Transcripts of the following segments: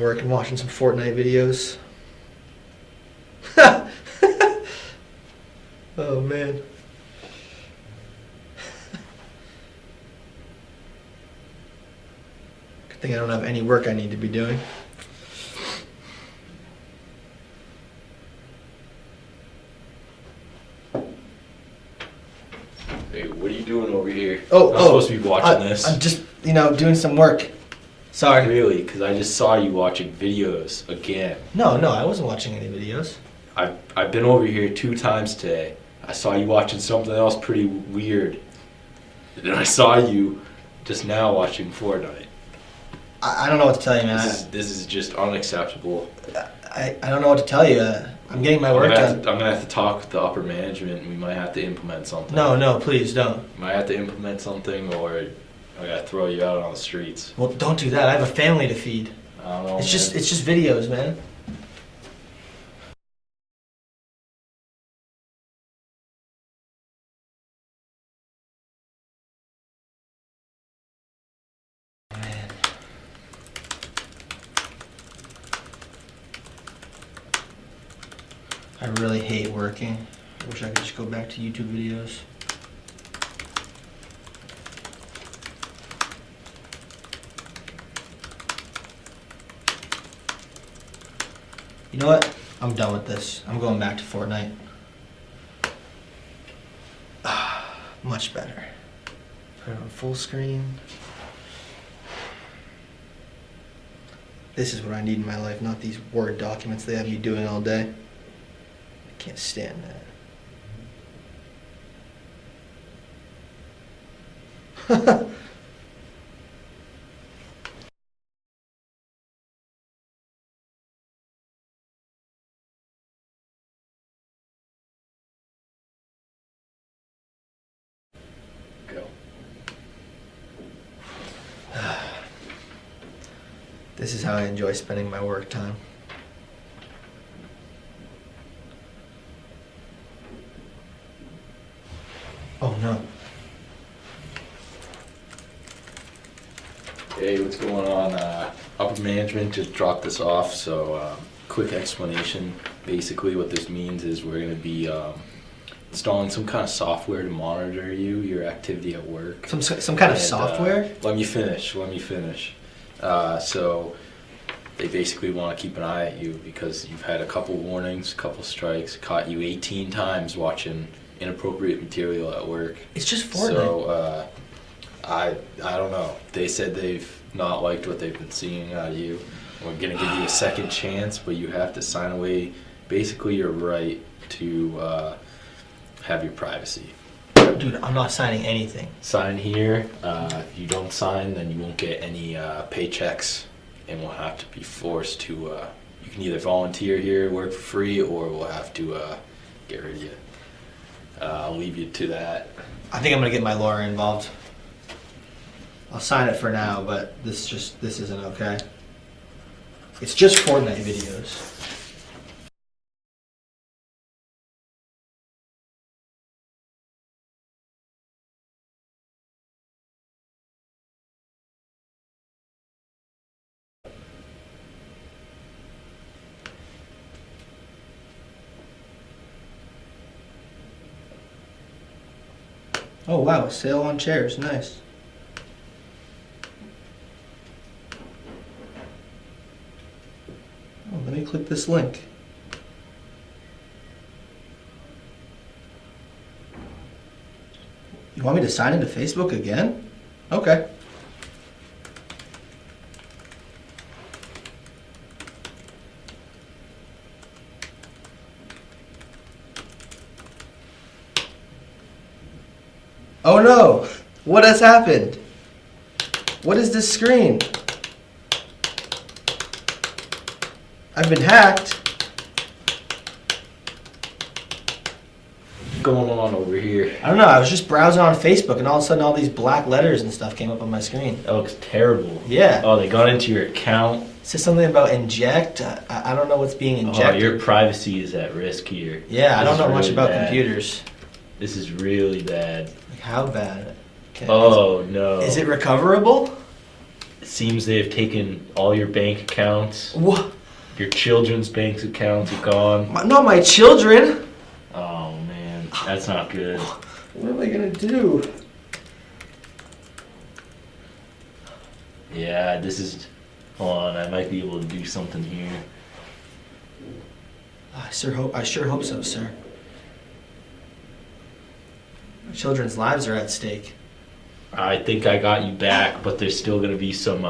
work and watching some Fortnite videos. Oh man. Good thing I don't have any work I need to be doing. Hey, what are you doing over here? I'm supposed to be watching this. I'm just, doing some work. Sorry. Really? Because I just saw you watching videos again. No, I wasn't watching any videos. I've been over here 2 times today. I saw you watching something else pretty weird. And then I saw you just now watching Fortnite. I don't know what to tell you, man. This is just unacceptable. I don't know what to tell you. I'm getting my work done. I'm gonna have to talk with the upper management, and we might have to implement something. No, please don't. We might have to implement something, or I gotta throw you out on the streets. Well, don't do that. I have a family to feed. I don't know. It's just videos, man. Man. I really hate working. I wish I could just go back to YouTube videos. You know what? I'm done with this. I'm going back to Fortnite. Much better. Put it on full screen. This is what I need in my life, not these Word documents they have me doing all day. I can't stand that. Go. This is how I enjoy spending my work time. Oh no. Hey, what's going on? Upper management just dropped this off, so quick explanation. Basically what this means is we're going to be installing some kind of software to monitor your activity at work. Some kind of software? Let me finish. So they basically want to keep an eye at you because you've had a couple warnings, a couple strikes, caught you 18 times watching inappropriate material at work. It's just Fortnite. So I don't know. They said they've not liked what they've been seeing out of you. We're gonna give you a second chance, but you have to sign away basically your right to have your privacy. Dude, I'm not signing anything. Sign here. If you don't sign, then you won't get any paychecks, and we'll have to be forced to. You can either volunteer here, work for free, or we'll have to get rid of you. I'll leave you to that. I think I'm gonna get my lawyer involved. I'll sign it for now, but this isn't okay. It's just Fortnite videos. Oh wow, a sale on chairs, nice. Oh, let me click this link. You want me to sign into Facebook again? Okay. Oh no! What has happened? What is this screen? I've been hacked. What's going on over here? I don't know, I was just browsing on Facebook and all of a sudden all these black letters and stuff came up on my screen. That looks terrible. Yeah. Oh, they got into your account. It says something about inject. I don't know what's being injected. Oh, your privacy is at risk here. Yeah, I don't know much really about bad. computers. This is really bad. Like, how bad? Oh, no. Is it recoverable? It seems they've taken all your bank accounts. What? Your children's bank accounts are gone. Not my children. Oh man, that's not good. What am I gonna do? Yeah, this is. Hold on, I might be able to do something here. I sure hope so, sir. My children's lives are at stake. I think I got you back, but there's still gonna be some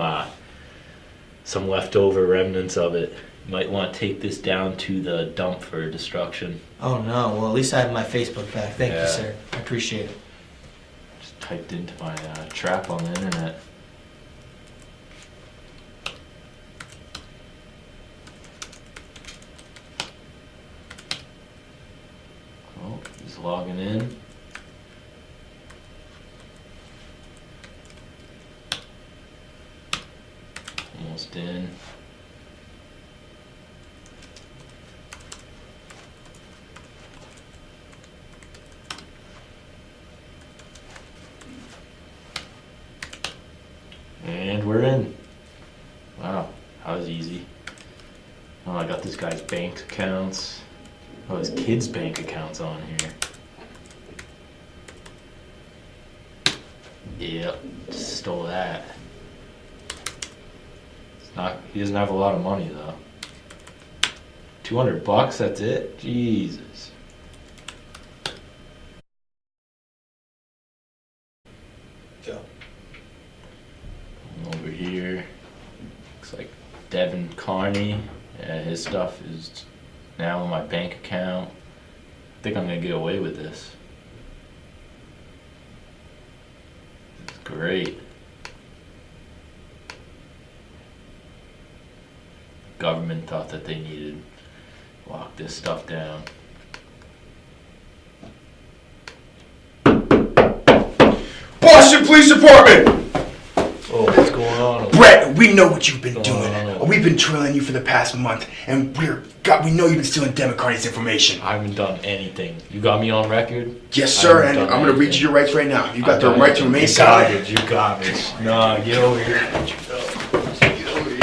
leftover remnants of it. You might want to take this down to the dump for destruction. Oh no, well at least I have my Facebook back. Thank you, sir. I appreciate it. Just typed into my trap on the internet. Oh, he's logging in. Almost in. And we're in. Wow, that was easy. Oh, I got this guy's bank accounts. Oh, his kids' bank accounts on here. Yep, just stole that. It's not. He doesn't have a lot of money though. $200, that's it? Jesus. Go. Over here, looks like Devin Carney. Yeah, his stuff is now in my bank account. I think I'm gonna get away with this. It's great. Government thought that they needed to lock this stuff down. Boston Police Department! Oh, what's going on? Brett, we know what you've been What's doing. going on? We've been trailing you for the past month, and we know you've been stealing Democratic information. I haven't done anything. You got me on record? Yes, sir, I and haven't I'm done going to read anything. you your rights right now. You got I've the done right to anything. remain You silent. You garbage. Nah, get over here. Get over here.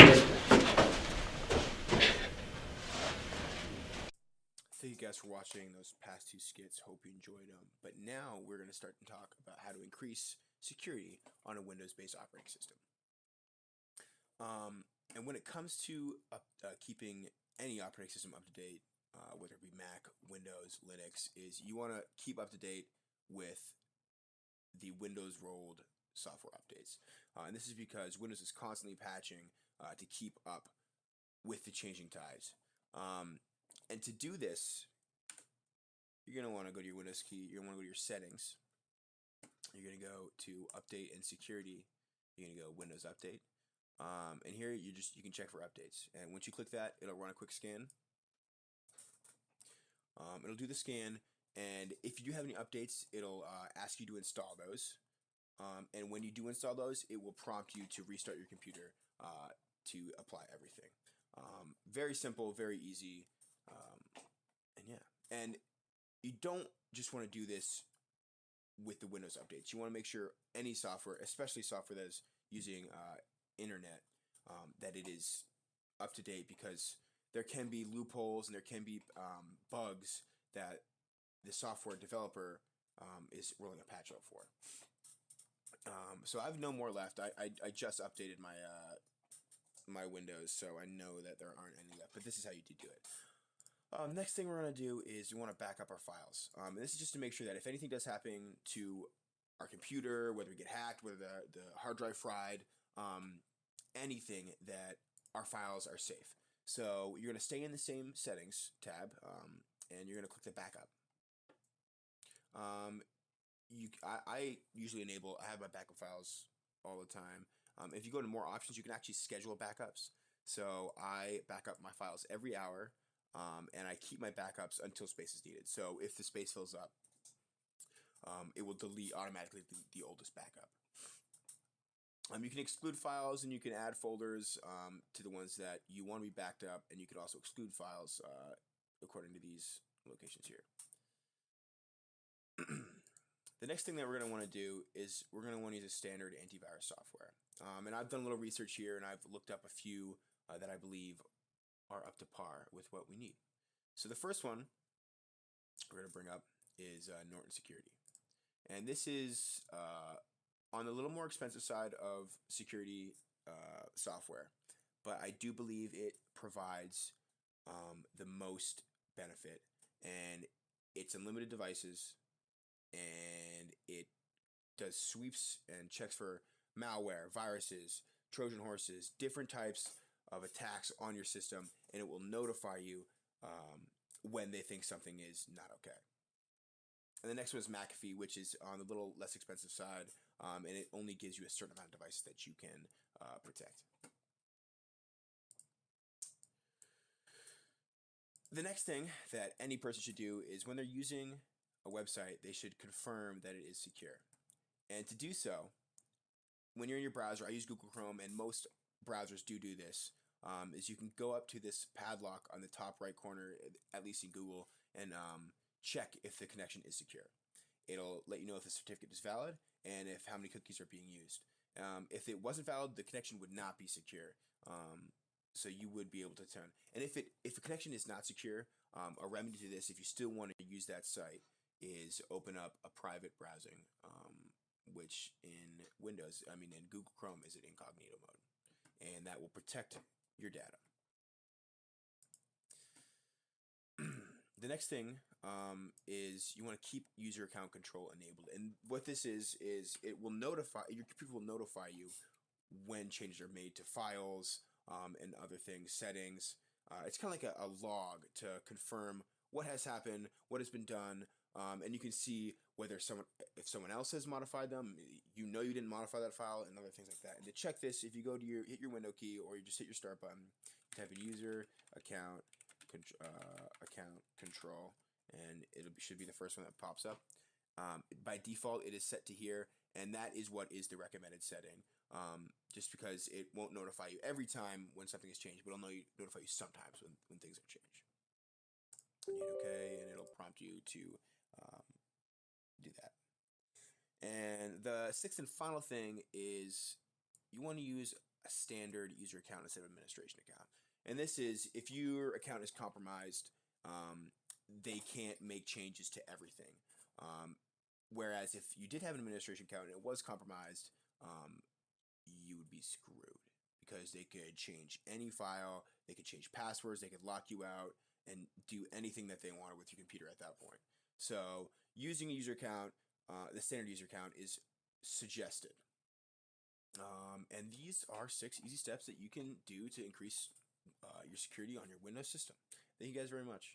Thank you guys for watching those past two skits. Hope you enjoyed them. But now we're going to start to talk about how to increase security on a Windows-based operating system. And when it comes to keeping any operating system up to date, whether it be Mac, Windows, Linux, is you want to keep up to date with the Windows rolled software updates. And this is because Windows is constantly patching to keep up with the changing tides. And to do this, you're going to want to go to your Windows key. You're going to want to go to your settings. You're going to go to update and security. You're going to go Windows update. And here you can check for updates. And once you click that, it'll run a quick scan. It'll do the scan. And if you do have any updates, it'll ask you to install those. And when you do install those, it will prompt you to restart your computer to apply everything. Very simple, very easy. And yeah, and you don't just want to do this with the Windows updates. You want to make sure any software, especially software that is using internet, that it is up to date, because there can be loopholes and there can be bugs that the software developer is rolling a patch out for. So I have no more left. I just updated my my Windows, so I know that there aren't any left. But this is how you do it. Next thing we're going to do is we want to back up our files. And this is just to make sure that if anything does happen to our computer, whether we get hacked, whether the hard drive fried, anything, that our files are safe. So you're going to stay in the same settings tab, and you're going to click the backup. I usually I have my backup files all the time. If you go to more options, you can actually schedule backups. So I back up my files every hour. And I keep my backups until space is needed. So if the space fills up, it will delete automatically the oldest backup. You can exclude files and you can add folders to the ones that you want to be backed up, and you can also exclude files according to these locations here. The next thing that we're going to want to do is we're going to want to use a standard antivirus software. And I've done a little research here, and I've looked up a few that I believe are up to par with what we need. So the first one we're going to bring up is Norton Security. And this is on the little more expensive side of security software, but I do believe it provides the most benefit, and it's unlimited devices, and it does sweeps and checks for malware, viruses, Trojan horses, different types of attacks on your system, and it will notify you when they think something is not okay. And the next one is McAfee, which is on the little less expensive side, and it only gives you a certain amount of devices that you can protect. The next thing that any person should do is when they're using a website, they should confirm that it is secure. And to do so, when you're in your browser, I use Google Chrome, and most browsers do this, is you can go up to this padlock on the top right corner, at least in Google, and check if the connection is secure. It'll let you know if the certificate is valid and if how many cookies are being used. If it wasn't valid, the connection would not be secure. So you would be able to turn. And if a connection is not secure, a remedy to this, if you still want to use that site, is open up a private browsing, which in Windows, in Google Chrome, is in incognito mode, and that will protect your data. The next thing is you want to keep user account control enabled, and what this is it will notify your computer will notify you when changes are made to files and other things, settings. It's kind of like a log to confirm what has happened, what has been done, and you can see whether if someone else has modified them, you didn't modify that file, and other things like that. And to check this, if you go to hit your window key, or you just hit your start button, type in user account control, and it should be the first one that pops up. By default, it is set to here, and that is what is the recommended setting. Just because it won't notify you every time when something has changed, but it'll notify you sometimes when things have changed. And you hit OK, and it'll prompt you to do that. And the sixth and final thing is you want to use a standard user account instead of administration account. And this is if your account is compromised, they can't make changes to everything. Whereas if you did have an administration account and it was compromised, you would be screwed, because they could change any file, they could change passwords, they could lock you out, and do anything that they wanted with your computer at that point. So using a user account, the standard user account, is suggested. And these are 6 easy steps that you can do to increase your security on your Windows system. Thank you guys very much.